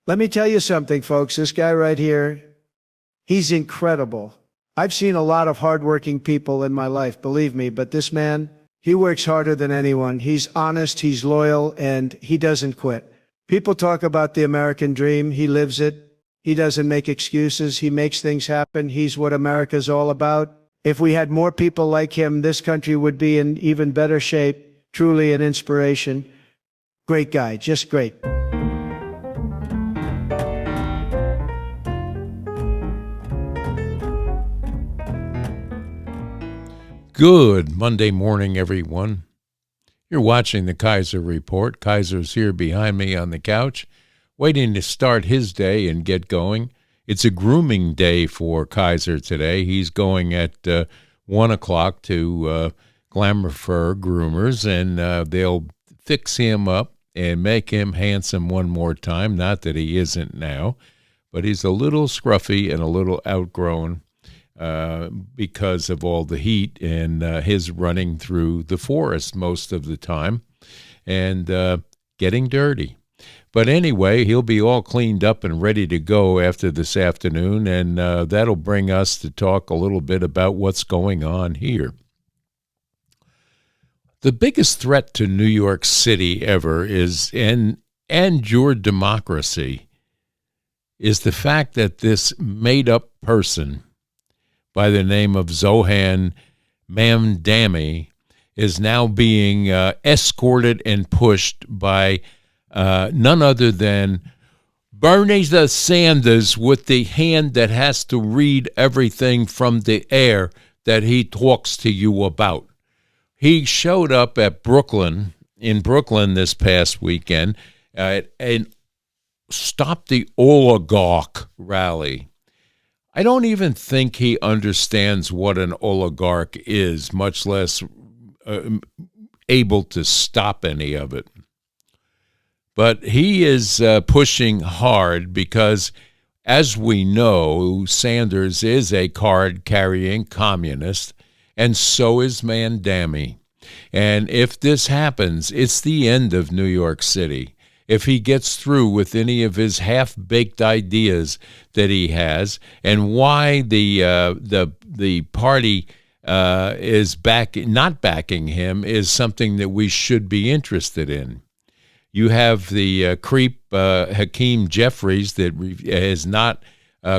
Let me tell you something, folks. This guy right here, he's incredible. I've seen a lot of hardworking people in my life, believe me, but this man, he works harder than anyone. He's honest, he's loyal, and he doesn't quit. People talk about the American dream. He lives it. He doesn't make excuses. He makes things happen. He's what America's all about. If we had more people like him, this country would be in even better shape. Truly an inspiration. Great guy, just great. Good Monday morning, everyone. You're watching the Kaiser Report. Kaiser's here behind me on the couch, waiting to start his day and get going. It's a grooming day for Kaiser today. He's going at 1 o'clock to Glamour Fur Groomers, and they'll fix him up and make him handsome one more time. Not that he isn't now, but he's a little scruffy and a little outgrown because of all the heat and his running through the forest most of the time and getting dirty. But anyway, he'll be all cleaned up and ready to go after this afternoon, and that'll bring us to talk a little bit about what's going on here. The biggest threat to New York City ever is, and your democracy, is the fact that this made-up person by the name of Zohan Mamdani is now being escorted and pushed by none other than Bernie Sanders, with the hand that has to read everything from the air that he talks to you about. He showed up in Brooklyn this past weekend and stopped the oligarch rally. I don't even think he understands what an oligarch is, much less able to stop any of it. But he is pushing hard because, as we know, Sanders is a card-carrying communist, and so is Mamdani. And if this happens, it's the end of New York City. If he gets through with any of his half-baked ideas that he has, and why the party is not backing him is something that we should be interested in. You have the creep Hakeem Jeffries that has not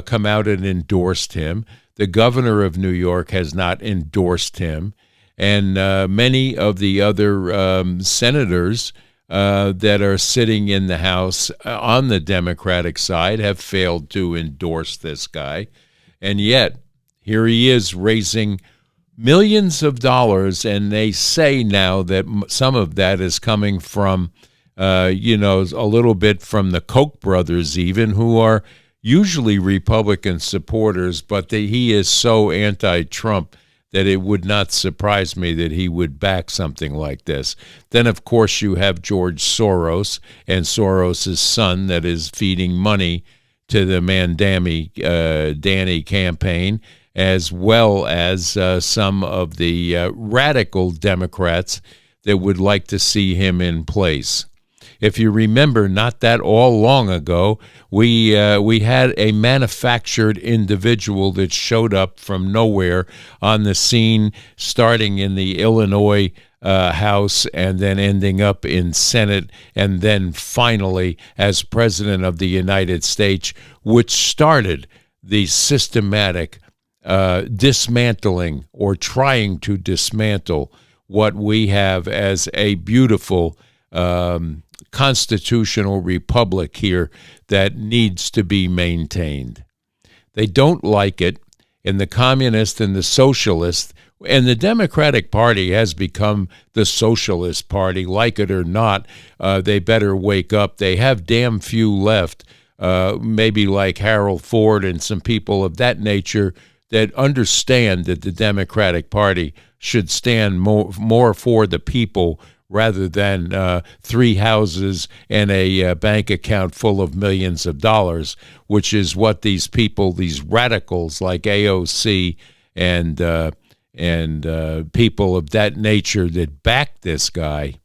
come out and endorsed him. The governor of New York has not endorsed him, and many of the other senators that are sitting in the House on the Democratic side have failed to endorse this guy. And yet, here he is raising millions of dollars, and they say now that some of that is coming from, a little bit from the Koch brothers even, who are usually Republican supporters, but he is so anti-Trump that it would not surprise me that he would back something like this. Then, of course, you have George Soros and Soros' son that is feeding money to the Mamdani campaign, as well as some of the radical Democrats that would like to see him in place. If you remember, not that all long ago, we had a manufactured individual that showed up from nowhere on the scene, starting in the Illinois House and then ending up in Senate, and then finally as President of the United States, which started the systematic dismantling or trying to dismantle what we have as a beautiful constitutional republic here that needs to be maintained. They don't like it, and the communists and the socialists and the Democratic Party has become the socialist party, like it or not. They better wake up. They have damn few left, maybe like Harold Ford and some people of that nature that understand that the Democratic Party should stand more for the people rather than 3 houses and a bank account full of millions of dollars, which is what these people, these radicals like AOC and people of that nature that back this guy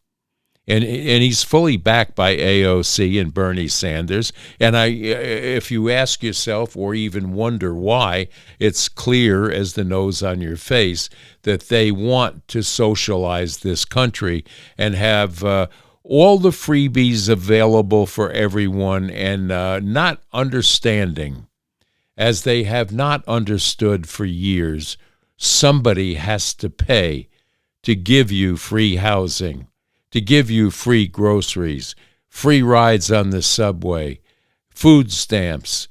And he's fully backed by AOC and Bernie Sanders. And if you ask yourself or even wonder why, it's clear as the nose on your face that they want to socialize this country and have all the freebies available for everyone, and not understanding, as they have not understood for years, somebody has to pay to give you free housing, to give you free groceries, free rides on the subway, food stamps,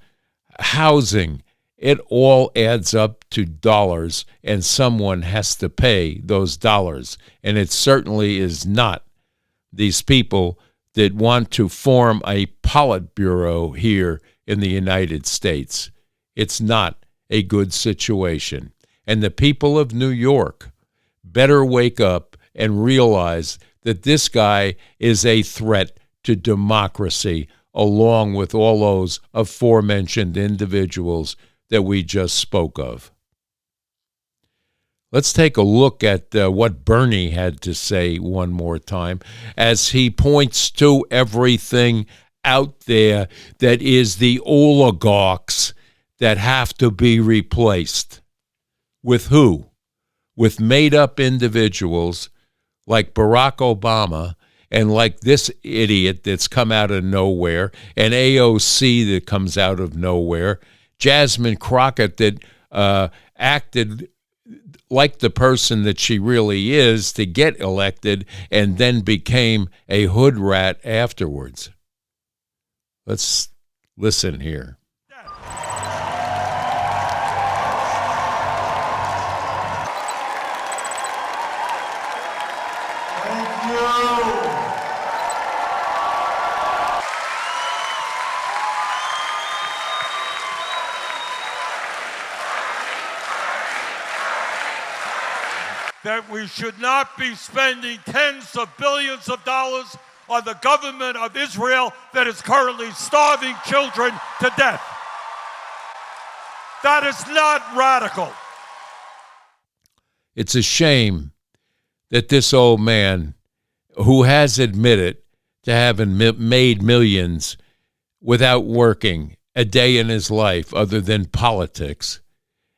housing. It all adds up to dollars, and someone has to pay those dollars. And it certainly is not these people that want to form a Politburo here in the United States. It's not a good situation. And the people of New York better wake up and realize that this guy is a threat to democracy, along with all those aforementioned individuals that we just spoke of. Let's take a look at what Bernie had to say one more time as he points to everything out there that is the oligarchs that have to be replaced. With who? With made-up individuals like Barack Obama and like this idiot that's come out of nowhere, and AOC that comes out of nowhere, Jasmine Crockett that acted like the person that she really is to get elected and then became a hood rat afterwards. Let's listen here. That we should not be spending tens of billions of dollars on the government of Israel that is currently starving children to death. That is not radical. It's a shame that this old man, who has admitted to having made millions without working a day in his life other than politics,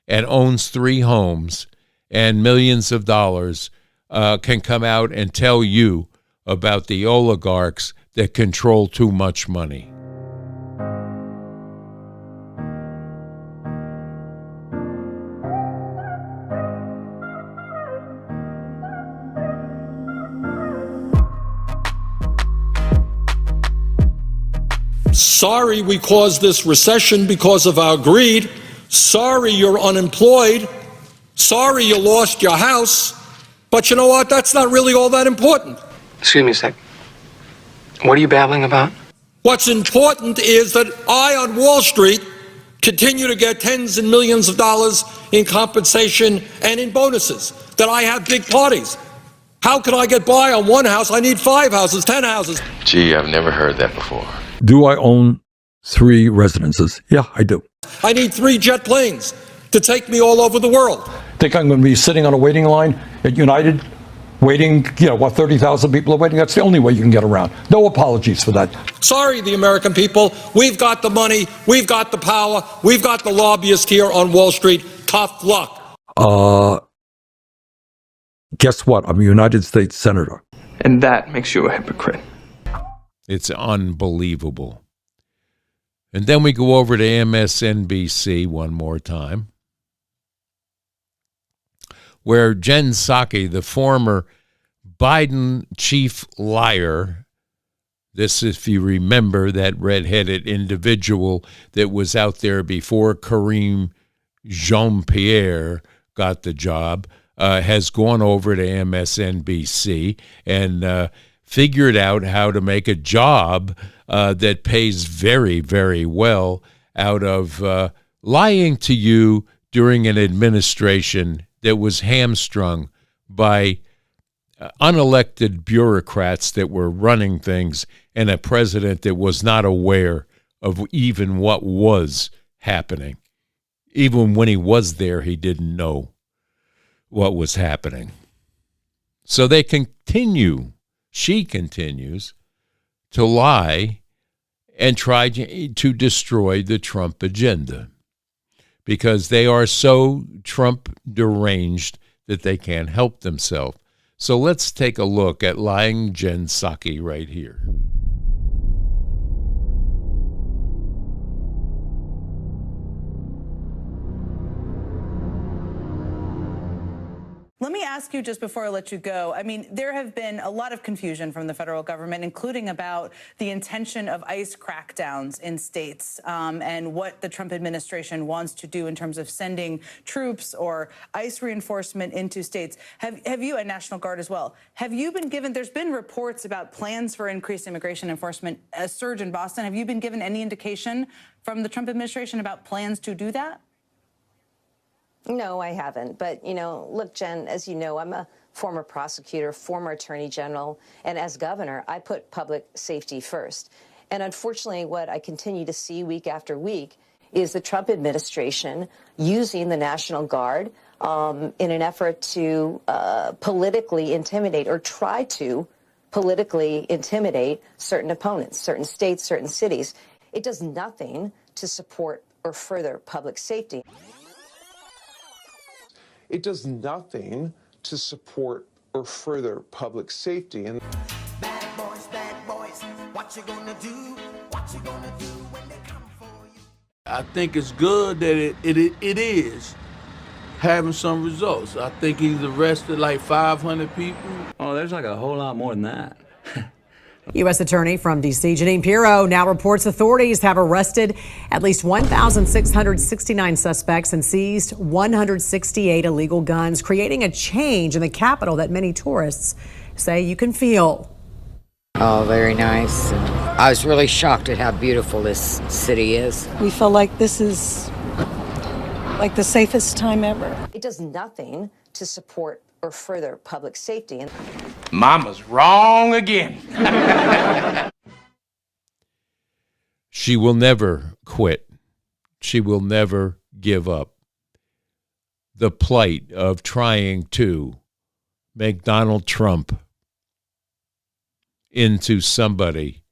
and owns 3 homes and millions of dollars, can come out and tell you about the oligarchs that control too much money. Sorry we caused this recession because of our greed. Sorry you're unemployed. Sorry you lost your house. But you know what? That's not really all that important. Excuse me a sec. What are you babbling about? What's important is that I, on Wall Street, continue to get tens and millions of dollars in compensation and in bonuses, that I have big parties. How can I get by on one house? I need 5 houses, 10 houses. Gee, I've never heard that before. Do I own 3 residences? Yeah, I do. I need 3 jet planes to take me all over the world. Think I'm going to be sitting on a waiting line at United, waiting, 30,000 people are waiting? That's the only way you can get around. No apologies for that. Sorry, the American people. We've got the money. We've got the power. We've got the lobbyists here on Wall Street. Tough luck. Guess what? I'm a United States Senator. And that makes you a hypocrite. It's unbelievable. And then we go over to MSNBC one more time, where Jen Psaki, the former Biden chief liar, this, if you remember, that red-headed individual that was out there before Kareem Jean-Pierre got the job, has gone over to MSNBC and figured out how to make a job that pays very, very well out of lying to you during an administration that was hamstrung by unelected bureaucrats that were running things and a president that was not aware of even what was happening. Even when he was there, he didn't know what was happening. So they continue she continues to lie and try to destroy the Trump agenda because they are so Trump deranged that they can't help themselves. So let's take a look at lying Jen Psaki right here. Let me ask you just before I let you go. I mean, there have been a lot of confusion from the federal government, including about the intention of ICE crackdowns in states and what the Trump administration wants to do in terms of sending troops or ICE reinforcement into states. Have you, and National Guard as well, have you been given, there's been reports about plans for increased immigration enforcement, a surge in Boston. Have you been given any indication from the Trump administration about plans to do that? No, I haven't. But, you know, look, Jen, as you know, I'm a former prosecutor, former attorney general, and as governor, I put public safety first. And unfortunately, what I continue to see week after week is the Trump administration using the National Guard in an effort to politically intimidate or try to politically intimidate certain opponents, certain states, certain cities. It does nothing to support or further public safety. It does nothing to support or further public safety. And bad boys, what you gonna do? What you gonna do when they come for you? I think it's good that it is having some results. I think he's arrested like 500 people. Oh, there's like a whole lot more than that. U.S. Attorney from D.C. Janine Pirro now reports authorities have arrested at least 1,669 suspects and seized 168 illegal guns, creating a change in the Capitol that many tourists say you can feel. Oh, very nice. I was really shocked at how beautiful this city is. We feel like this is like the safest time ever. It does nothing to support or further public safety. And Mama's wrong again. She will never quit. She will never give up. The plight of trying to make Donald Trump into somebody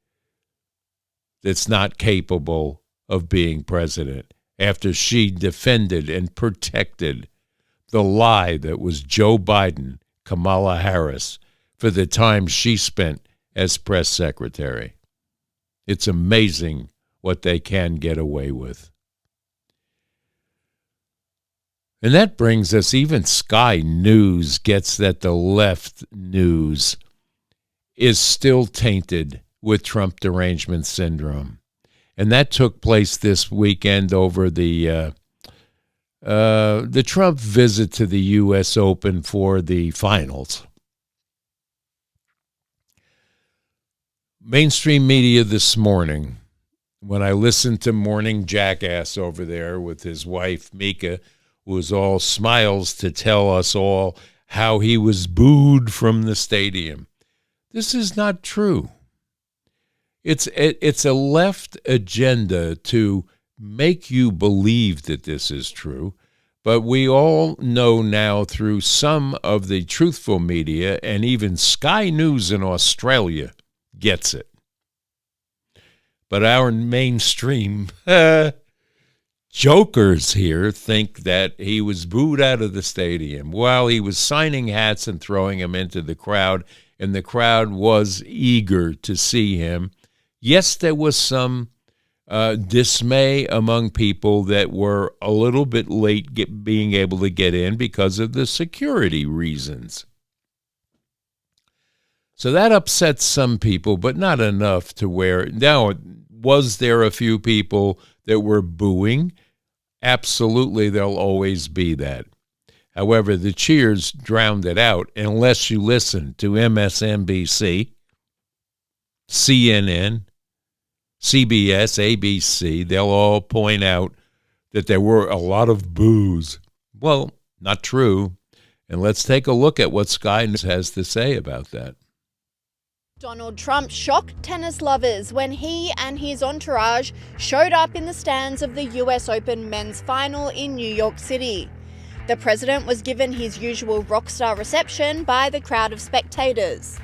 that's not capable of being president after she defended and protected the lie that was Joe Biden, Kamala Harris, for the time she spent as press secretary. It's amazing what they can get away with. And that brings us, even Sky News gets that the left news is still tainted with Trump derangement syndrome. And that took place this weekend over the Trump visit to the U.S. Open for the finals. Mainstream media this morning, when I listened to Morning Jackass over there with his wife, Mika, who was all smiles to tell us all how he was booed from the stadium. This is not true. It's a left agenda to make you believe that this is true, but we all know now through some of the truthful media, and even Sky News in Australia gets it. But our mainstream jokers here think that he was booed out of the stadium while he was signing hats and throwing them into the crowd, and the crowd was eager to see him. Yes, there was some dismay among people that were a little bit late being able to get in because of the security reasons. So that upsets some people, but not enough to where... Now, was there a few people that were booing? Absolutely, there'll always be that. However, the cheers drowned it out unless you listen to MSNBC, CNN, CBS, ABC. They'll all point out that there were a lot of boos. Well, not true. And let's take a look at what Sky News has to say about that. Donald Trump shocked tennis lovers when he and his entourage showed up in the stands of the US Open men's final in New York City. The president was given his usual rock star reception by the crowd of spectators.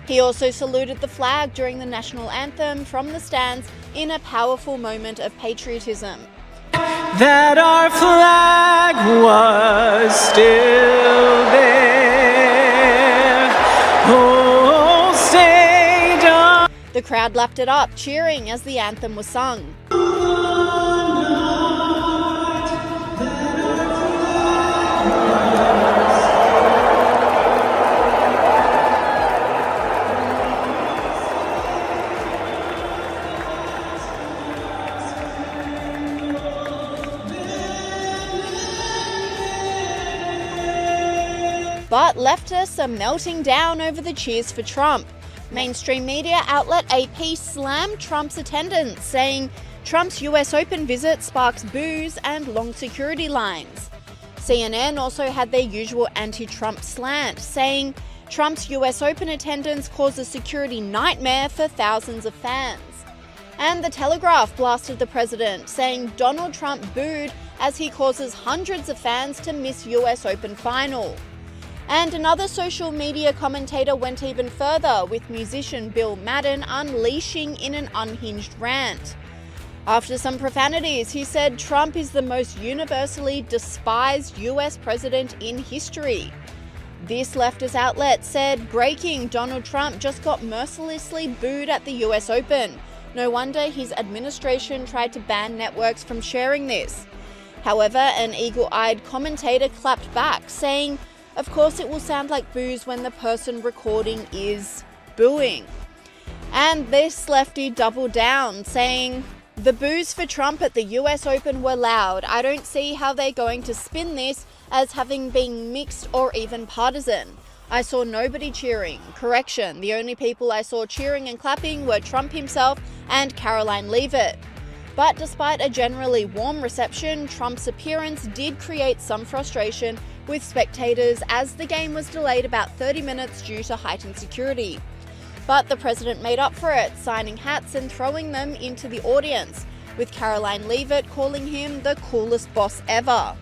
He also saluted the flag during the national anthem from the stands in a powerful moment of patriotism. That our flag was still there. Oh, stay down. The crowd lapped it up, cheering as the anthem was sung. But leftists are melting down over the cheers for Trump. Mainstream media outlet AP slammed Trump's attendance, saying Trump's US Open visit sparks boos and long security lines. CNN also had their usual anti-Trump slant, saying Trump's US Open attendance caused a security nightmare for thousands of fans. And The Telegraph blasted the president, saying Donald Trump booed as he causes hundreds of fans to miss US Open final. And another social media commentator went even further, with musician Bill Madden unleashing in an unhinged rant. After some profanities, he said Trump is the most universally despised US president in history. This leftist outlet said, breaking, Donald Trump just got mercilessly booed at the US Open. No wonder his administration tried to ban networks from sharing this. However, an eagle-eyed commentator clapped back, saying, of course it will sound like boos when the person recording is booing. And this lefty doubled down, saying, the boos for Trump at the US Open were loud. I don't see how they're going to spin this as having been mixed or even partisan. I saw nobody cheering. Correction, the only people I saw cheering and clapping were Trump himself and Caroline Leavitt. But despite a generally warm reception, Trump's appearance did create some frustration with spectators as the game was delayed about 30 minutes due to heightened security. But the president made up for it, signing hats and throwing them into the audience, with Caroline Leavitt calling him the coolest boss ever.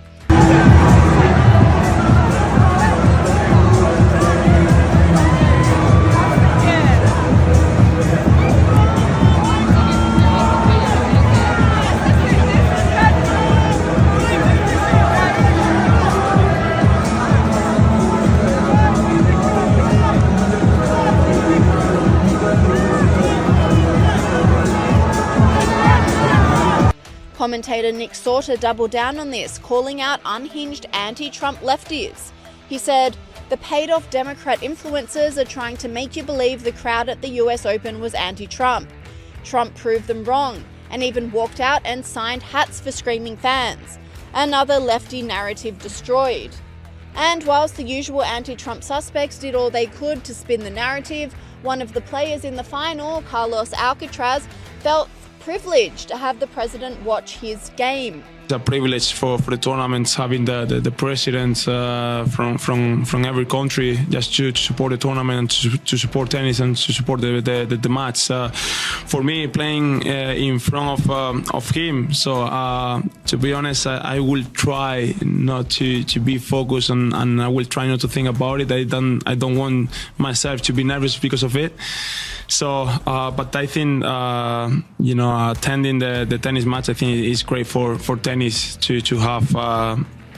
Commentator Nick Sauter doubled down on this, calling out unhinged anti-Trump lefties. He said, the paid-off Democrat influencers are trying to make you believe the crowd at the US Open was anti-Trump. Trump proved them wrong and even walked out and signed hats for screaming fans. Another lefty narrative destroyed. And whilst the usual anti-Trump suspects did all they could to spin the narrative, one of the players in the final, Carlos Alcaraz, felt privileged to have the president watch his game. It's a privilege for the tournaments, having the presidents from every country just to support the tournament, to support tennis and to support the match. For me, playing in front of him, so to be honest, I will try not to be focused and I will try not to think about it. I don't want myself to be nervous because of it. So, but I think attending the tennis match, I think is great for tennis to have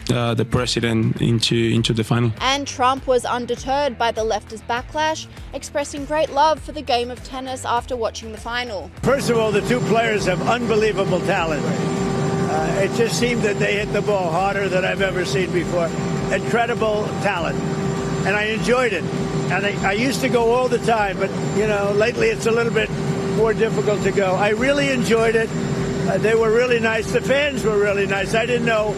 the president into the final. And Trump was undeterred by the leftist backlash, expressing great love for the game of tennis after watching the final. First of all, the two players have unbelievable talent. It just seemed that they hit the ball harder than I've ever seen before. Incredible talent. And I enjoyed it. And I used to go all the time, but, lately it's a little bit more difficult to go. I really enjoyed it. They were really nice. The fans were really nice. I didn't know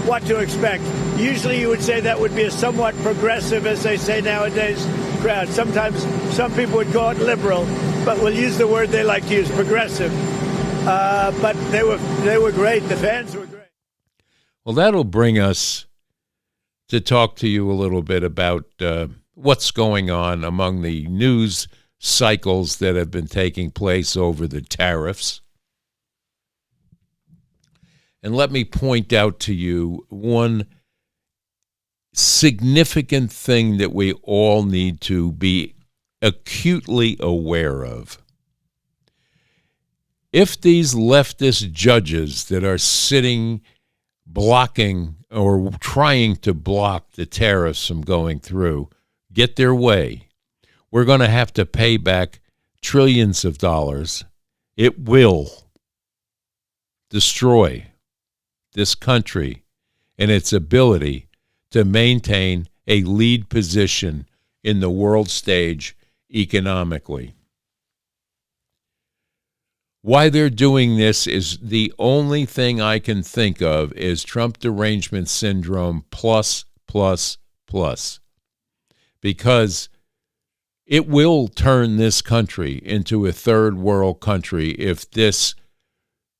what to expect. Usually you would say that would be a somewhat progressive, as they say nowadays, crowd. Sometimes some people would call it liberal, but we'll use the word they like to use, progressive. But they were great. The fans were great. Well, that'll bring us to talk to you a little bit about what's going on among the news cycles that have been taking place over the tariffs. And let me point out to you one significant thing that we all need to be acutely aware of. If these leftist judges that are sitting blocking or trying to block the tariffs from going through get their way, we're going to have to pay back trillions of dollars. It will destroy this country and its ability to maintain a lead position in the world stage economically. Why they're doing this is the only thing I can think of is Trump derangement syndrome plus. Because it will turn this country into a third world country if this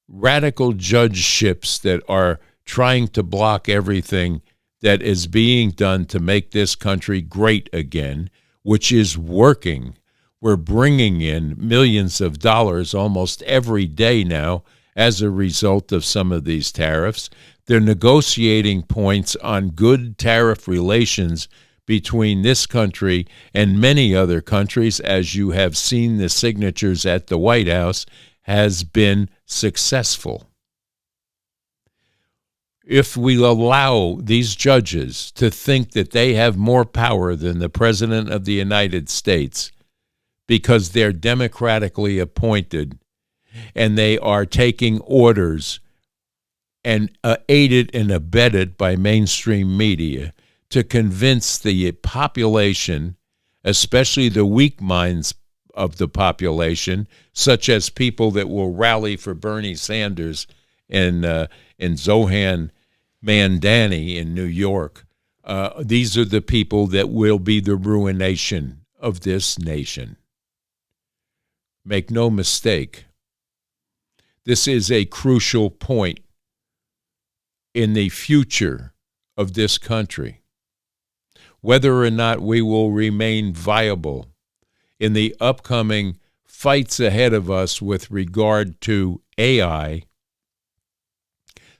radical judgeships that are trying to block everything that is being done to make this country great again, which is working. We're bringing in millions of dollars almost every day now as a result of some of these tariffs. They're negotiating points on good tariff relations between this country and many other countries, as you have seen the signatures at the White House, has been successful. If we allow these judges to think that they have more power than the President of the United States because they're democratically appointed and they are taking orders and aided and abetted by mainstream media to convince the population, especially the weak minds of the population, such as people that will rally for Bernie Sanders and Zohan Mamdani in New York. These are the people that will be the ruination of this nation. Make no mistake, this is a crucial point in the future of this country. Whether or not we will remain viable in the upcoming fights ahead of us with regard to AI,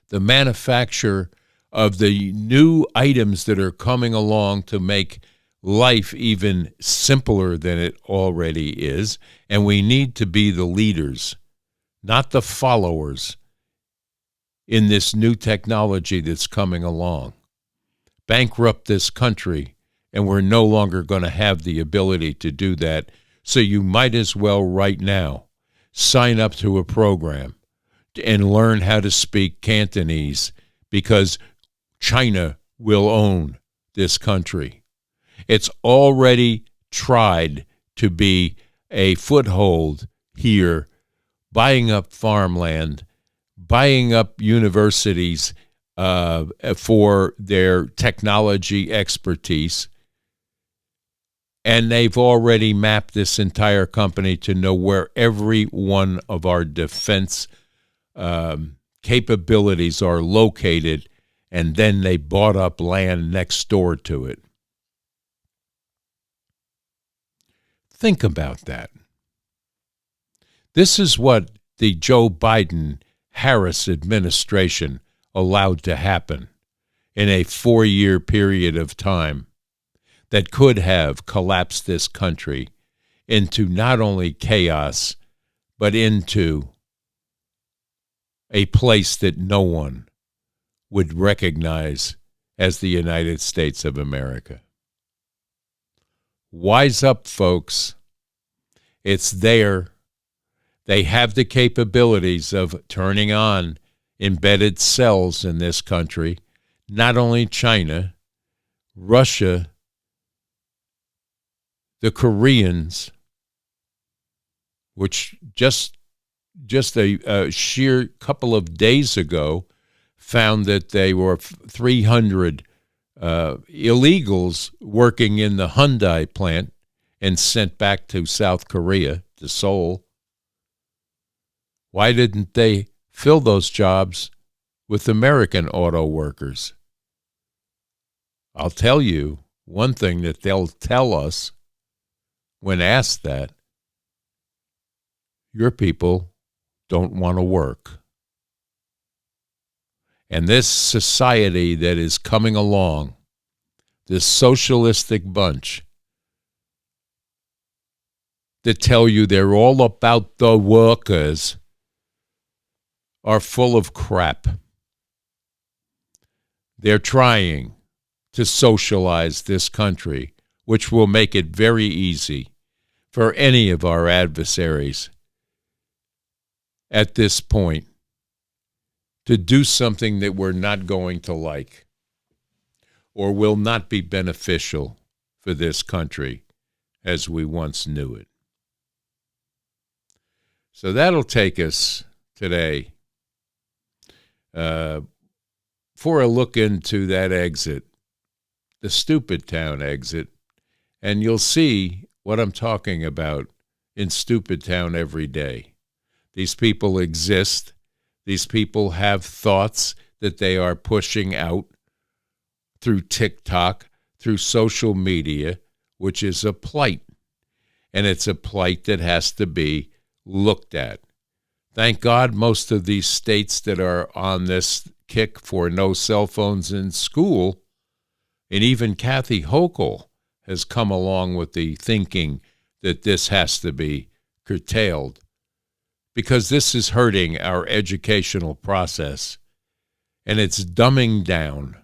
the manufacture of the new items that are coming along to make life even simpler than it already is, and we need to be the leaders, not the followers, in this new technology that's coming along. Bankrupt this country, and we're no longer going to have the ability to do that. So you might as well right now sign up to a program and learn how to speak Cantonese, because China will own this country. It's already tried to be a foothold here, buying up farmland, buying up universities for their technology expertise. And they've already mapped this entire company to know where every one of our defense capabilities are located, and then they bought up land next door to it. Think about that. This is what the Joe Biden-Harris administration allowed to happen in a 4-year period of time that could have collapsed this country into not only chaos, but into a place that no one would recognize as the United States of America. Wise up, folks. It's there. They have the capabilities of turning on embedded cells in this country. Not only China, Russia, the Koreans, which just a sheer couple of days ago found that they were 300 illegals working in the Hyundai plant and sent back to South Korea, to Seoul. Why didn't they fill those jobs with American auto workers? I'll tell you one thing that they'll tell us when asked that: your people don't want to work. And this society that is coming along, this socialistic bunch that tell you they're all about the workers, are full of crap. They're trying to socialize this country, which will make it very easy for any of our adversaries at this point to do something that we're not going to like or will not be beneficial for this country as we once knew it. So that'll take us today for a look into that exit, the Stupid Town exit, and you'll see what I'm talking about in Stupid Town every day. These people exist. These people have thoughts that they are pushing out through TikTok, through social media, which is a plight. And it's a plight that has to be looked at. Thank God most of these states that are on this kick for no cell phones in school, and even Kathy Hochul has come along with the thinking that this has to be curtailed, because this is hurting our educational process, and it's dumbing down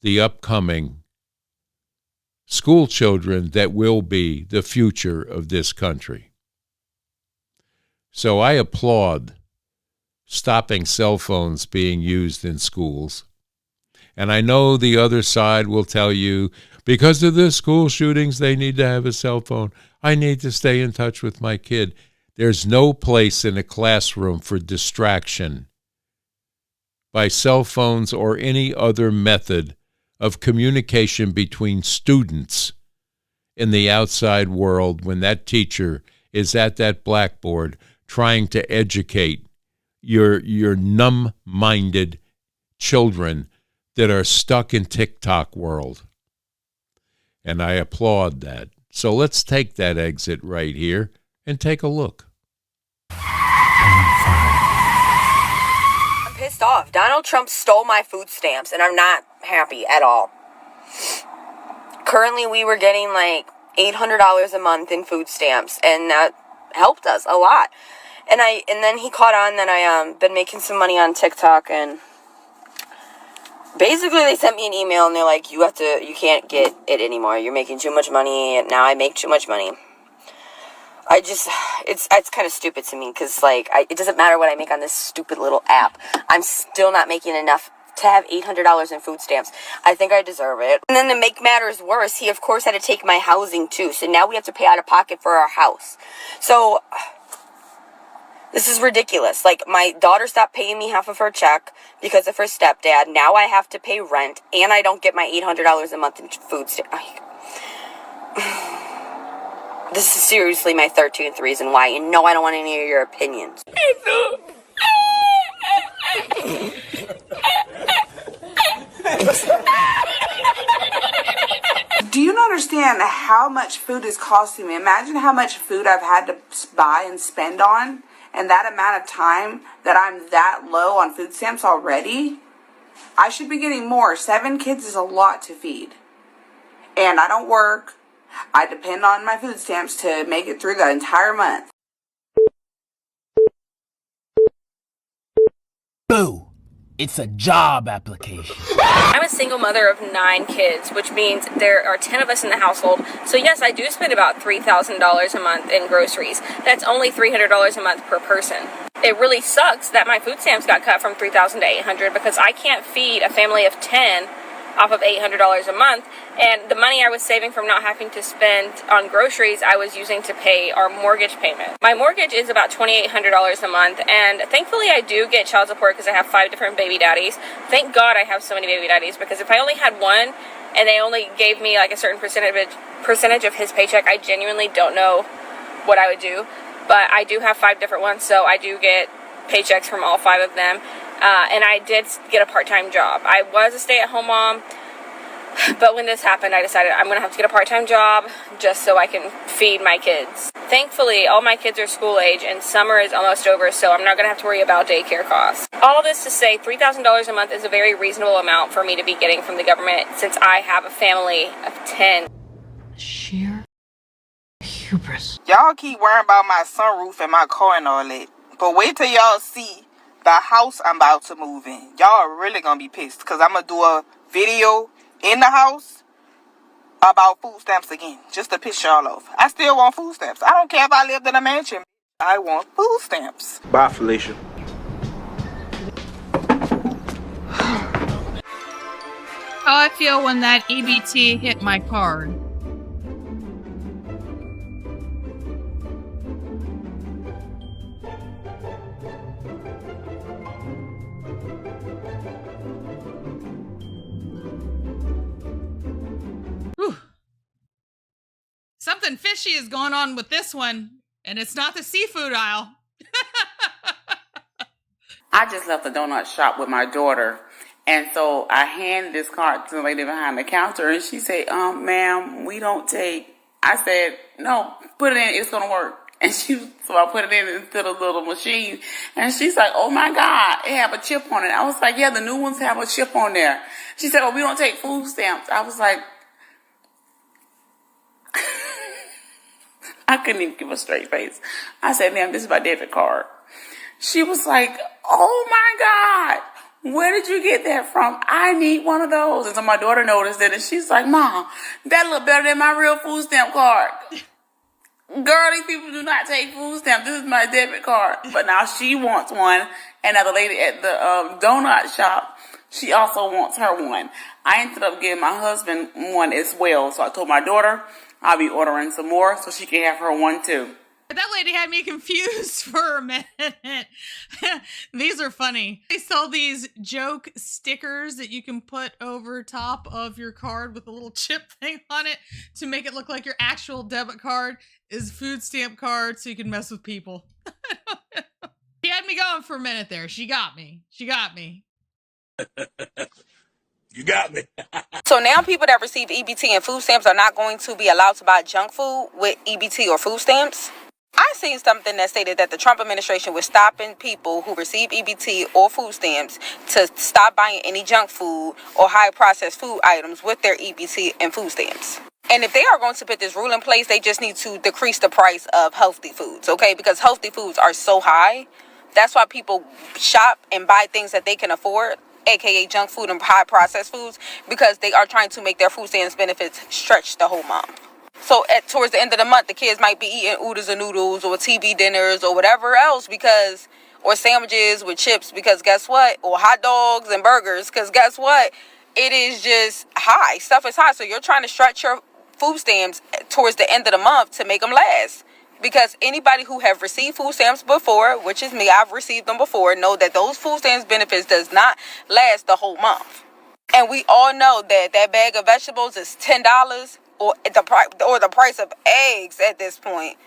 the upcoming school children that will be the future of this country. So I applaud stopping cell phones being used in schools. And I know the other side will tell you, because of the school shootings, they need to have a cell phone. I need to stay in touch with my kid. There's no place in a classroom for distraction by cell phones or any other method of communication between students in the outside world when that teacher is at that blackboard trying to educate your numb-minded children that are stuck in TikTok world. And I applaud that. So let's take that exit right here and take a look. I'm pissed off. Donald Trump stole my food stamps, and I'm not happy at all. Currently, we were getting like $800 a month in food stamps, and that helped us a lot. And then he caught on that I been making some money on TikTok, and basically they sent me an email and they're like, you can't get it anymore. You're making too much money, and now I make too much money. It's kind of stupid to me, because it doesn't matter what I make on this stupid little app. I'm still not making enough to have $800 in food stamps. I think I deserve it. And then to make matters worse, he of course had to take my housing too. So now we have to pay out of pocket for our house. So this is ridiculous. Like, my daughter stopped paying me half of her check because of her stepdad. Now I have to pay rent, and I don't get my $800 a month in food stamps. This is seriously my 13th reason why, and no, I don't want any of your opinions. Do you not understand how much food is costing me? Imagine how much food I've had to buy and spend on, and that amount of time that I'm that low on food stamps already. I should be getting more. 7 kids is a lot to feed. And I don't work. I depend on my food stamps to make it through the entire month. Boo! It's a job application. I'm a single mother of 9 kids, which means there are 10 of us in the household. So yes, I do spend about $3,000 a month in groceries. That's only $300 a month per person. It really sucks that my food stamps got cut from $3,000 to $800, because I can't feed a family of 10 off of $800 a month, and the money I was saving from not having to spend on groceries I was using to pay our mortgage payment. My mortgage is about $2,800 a month, and thankfully I do get child support because I have 5 different baby daddies. Thank God I have so many baby daddies, because if I only had one and they only gave me like a certain percentage of his paycheck, I genuinely don't know what I would do. But I do have 5 different ones, so I do get paychecks from all 5 of them. And I did get a part-time job. I was a stay-at-home mom. But when this happened, I decided I'm going to have to get a part-time job just so I can feed my kids. Thankfully, all my kids are school age and summer is almost over, so I'm not going to have to worry about daycare costs. All this to say, $3,000 a month is a very reasonable amount for me to be getting from the government since I have a family of 10. Sheer hubris. Y'all keep worrying about my sunroof and my car and all that, but wait till y'all see the house I'm about to move in. Y'all are really gonna be pissed because I'm gonna do a video in the house about food stamps again, just to piss y'all off. I still want food stamps. I don't care if I lived in a mansion. I want food stamps. Bye, Felicia. How I feel when that EBT hit my card. Whew. Something fishy is going on with this one, and it's not the seafood aisle. I just left the donut shop with my daughter, and so I handed this card to the lady behind the counter, and she said, ma'am, we don't take. I said, no, put it in, it's gonna work. And so I put it in into the little machine, and she's like, oh my God, it have a chip on it. I was like, yeah, the new ones have a chip on there. She said, oh, we don't take food stamps. I was like, I couldn't even give a straight face. I said, ma'am, this is my debit card. She was like, oh my God, where did you get that from? I need one of those. And so my daughter noticed it, and she's like, Mom, that look better than my real food stamp card. Girl, these people do not take food stamps. This is my debit card. But now she wants one, and now the lady at the donut shop, she also wants her one. I ended up giving my husband one as well. So I told my daughter I'll be ordering some more so she can have her one too. That lady had me confused for a minute. These are funny. They sell these joke stickers that you can put over top of your card with a little chip thing on it to make it look like your actual debit card is food stamp card so you can mess with people. She had me going for a minute there. She got me. You got me. So now people that receive EBT and food stamps are not going to be allowed to buy junk food with EBT or food stamps? I seen something that stated that the Trump administration was stopping people who receive EBT or food stamps to stop buying any junk food or high processed food items with their EBT and food stamps. And if they are going to put this rule in place, they just need to decrease the price of healthy foods, okay? Because healthy foods are so high. That's why people shop and buy things that they can afford, aka junk food and high processed foods, because they are trying to make their food stamps benefits stretch the whole month. So towards the end of the month, the kids might be eating oodles and noodles or TV dinners or whatever else or sandwiches with chips because guess what? Or hot dogs and burgers because guess what? It is just high. Stuff is high. So you're trying to stretch your food stamps towards the end of the month to make them last. Because anybody who have received food stamps before, which is me, I've received them before, know that those food stamps benefits does not last the whole month. And we all know that that bag of vegetables is $10 or the price of eggs at this point.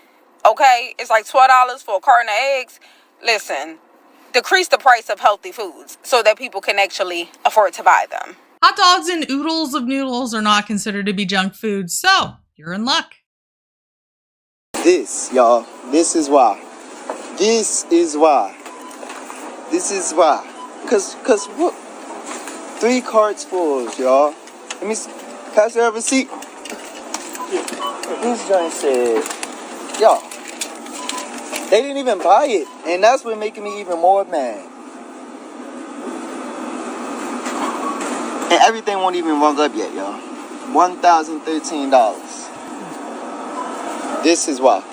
Okay? It's like $12 for a carton of eggs. Listen, decrease the price of healthy foods so that people can actually afford to buy them. Hot dogs and oodles of noodles are not considered to be junk food, so you're in luck. This, y'all, this is why. Cause what? 3 carts full, y'all. Let me pass her a receipt. This joint said, y'all, they didn't even buy it, and that's what making me even more mad. And everything won't even rung up yet, y'all. $1,013. This is why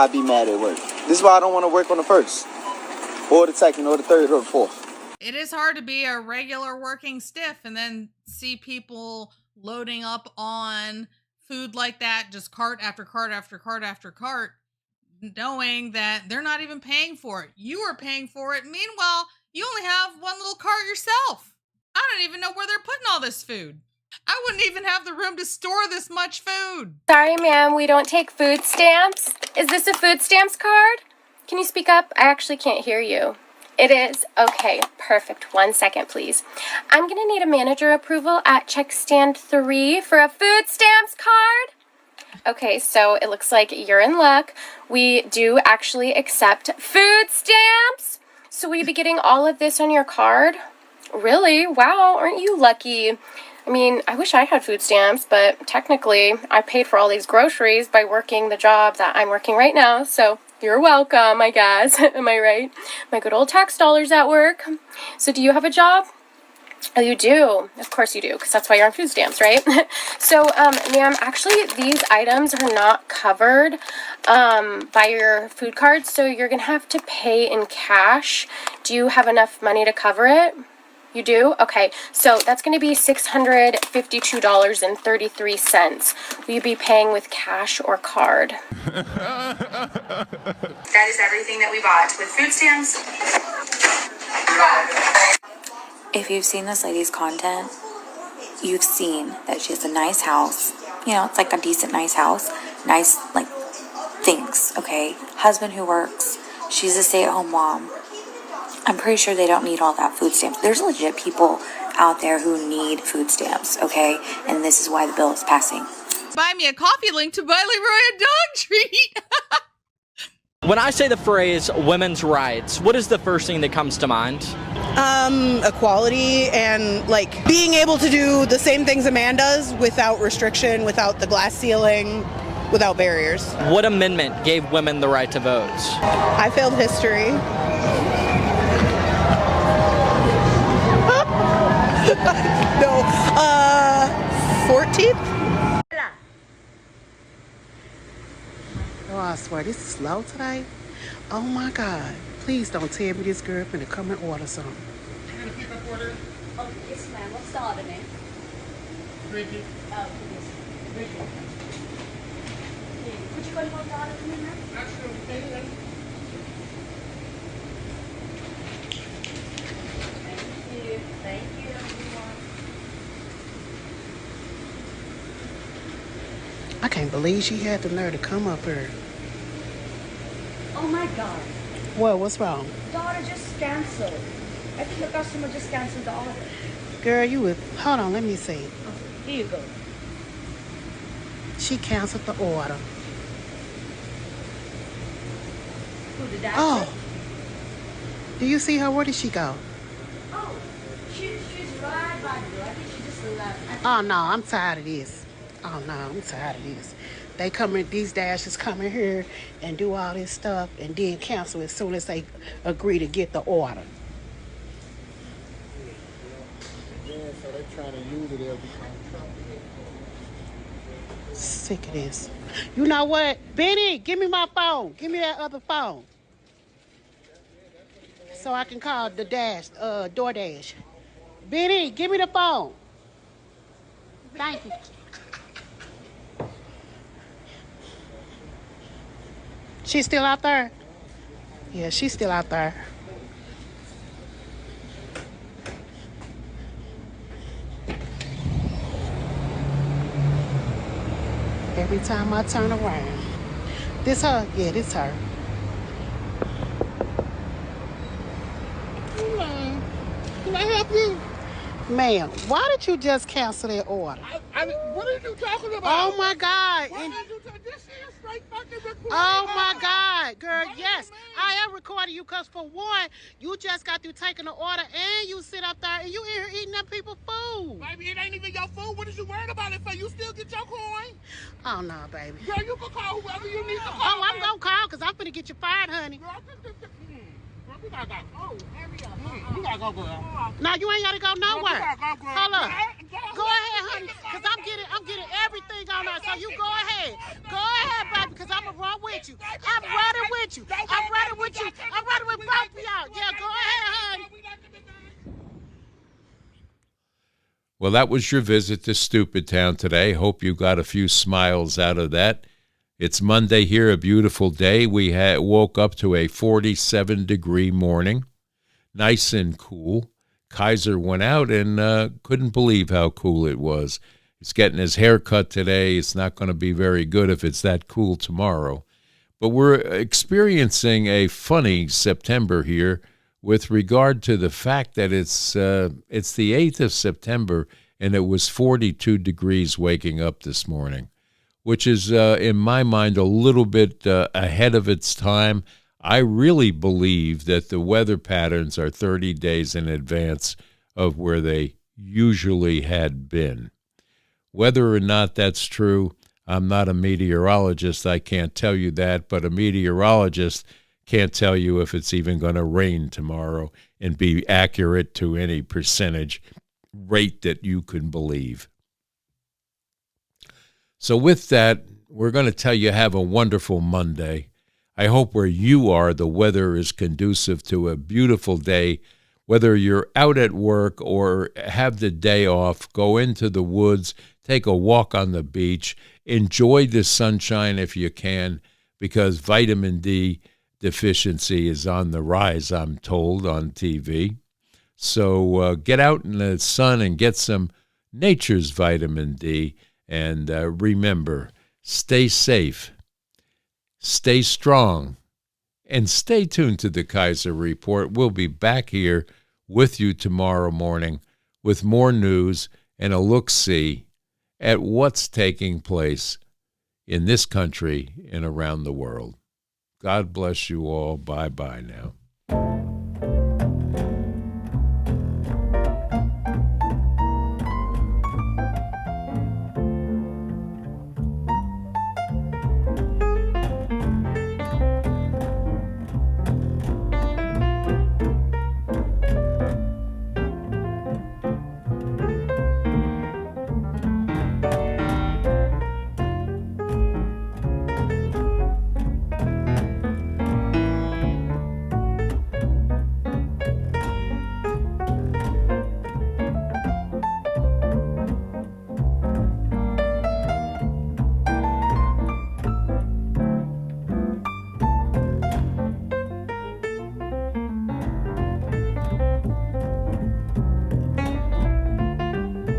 I be mad at work. This is why I don't want to work on the 1st, or the 2nd, or the 3rd, or the 4th. It is hard to be a regular working stiff and then see people loading up on food like that, just cart after cart after cart after cart, knowing that they're not even paying for it. You are paying for it. Meanwhile, you only have one little cart yourself. I don't even know where they're putting all this food. I wouldn't even have the room to store this much food. Sorry, ma'am, we don't take food stamps. Is this a food stamps card? Can you speak up? I actually can't hear you. It is? Okay, perfect. 1 second, please. I'm going to need a manager approval at check stand 3 for a food stamps card. Okay, so it looks like you're in luck. We do actually accept food stamps. So will you be getting all of this on your card? Really? Wow, aren't you lucky? I mean, I wish I had food stamps, but technically I paid for all these groceries by working the job that I'm working right now, so you're welcome, I guess. Am I right? My good old tax dollars at work. So do you have a job? Oh, you do? Of course you do, because that's why you're on food stamps, right? So, ma'am, actually, these items are not covered by your food card, so you're going to have to pay in cash. Do you have enough money to cover it? You do? Okay, so that's going to be $652.33. Will you be paying with cash or card? That is everything that we bought with food stamps. If you've seen this lady's content, you've seen that she has a nice house. You know, it's like a decent, nice house. Nice, like, things, okay? Husband who works. She's a stay-at-home mom. I'm pretty sure they don't need all that food stamps. There's legit people out there who need food stamps, okay? And this is why the bill is passing. Buy me a coffee link to buy Leroy a dog treat. When I say the phrase women's rights, what is the first thing that comes to mind? Equality and like being able to do the same things a man does without restriction, without the glass ceiling, without barriers. What amendment gave women the right to vote? I failed history. No, 14th? Oh, I swear, this is slow today. Oh my God. Please don't tell me this girl finna come and order something. You gonna pick up order? Oh, yes, ma'am. What's the order, ma'am? Ricky. Oh, yes. Ricky. Would you go to the order for me, ma'am? Absolutely. Thank you. Thank you, everyone. I can't believe she had the nerve to come up here. Oh my God. Well, what's wrong? The order just canceled. I think the customer just canceled the order. Girl, you would, hold on, let me see. Oh, here you go. She canceled the order. Who did that? Oh. Do you see her? Where did she go? Oh, she's right by the door. I think she just left. Oh, no, I'm tired of this. Oh, no, I'm tired of this. They come in, these dashes come in here and do all this stuff and then cancel as soon as they agree to get the order. Yeah, so they're trying to use it every time. Sick of this. You know what? Benny, give me my phone. Give me that other phone. So I can call the DoorDash. Benny, give me the phone. Thank you. She's still out there? Yeah, she's still out there. Every time I turn around. This her? Yeah, this her. Hello. Can I help you? Ma'am, why did you just cancel that order? What are you talking about? Oh my God. This is straight fucking recording. Oh my God, girl, yes. I am recording you because for one, you just got through taking the order and you sit up there and you in here eating them people's food. Baby, it ain't even your food. What is you worried about it for? You still get your coin? Oh no, baby. Girl, you can call whoever you need to call. Oh, I'm gonna call because I'm finna get you fired, honey. Girl, we gotta go. Oh, hurry up. You gotta go, girl. No, you ain't gotta go nowhere. Girl, girl. Hold up. Go ahead, honey, because I'm getting everything on her. So you go ahead. Go ahead, baby, because I'm gonna run with you. I'm running with you. I'm running with you. I'm running with both of y'all. Yeah, go ahead, honey. Well, that was your visit to Stupid Town today. Hope you got a few smiles out of that. It's Monday here, a beautiful day. We woke up to a 47-degree morning, nice and cool. Kaiser went out and couldn't believe how cool it was. He's getting his hair cut today. It's not going to be very good if it's that cool tomorrow. But we're experiencing a funny September here with regard to the fact that it's the 8th of September and it was 42 degrees waking up this morning, which is, in my mind, a little bit ahead of its time. I really believe that the weather patterns are 30 days in advance of where they usually had been. Whether or not that's true, I'm not a meteorologist. I can't tell you that, but a meteorologist can't tell you if it's even going to rain tomorrow and be accurate to any percentage rate that you can believe. So with that, we're going to tell you have a wonderful Monday. I hope where you are, the weather is conducive to a beautiful day. Whether you're out at work or have the day off, go into the woods, take a walk on the beach, enjoy the sunshine if you can, because vitamin D deficiency is on the rise, I'm told, on TV. So get out in the sun and get some nature's vitamin D. And remember, stay safe, stay strong, and stay tuned to the Kaiser Report. We'll be back here with you tomorrow morning with more news and a look-see at what's taking place in this country and around the world. God bless you all. Bye-bye now.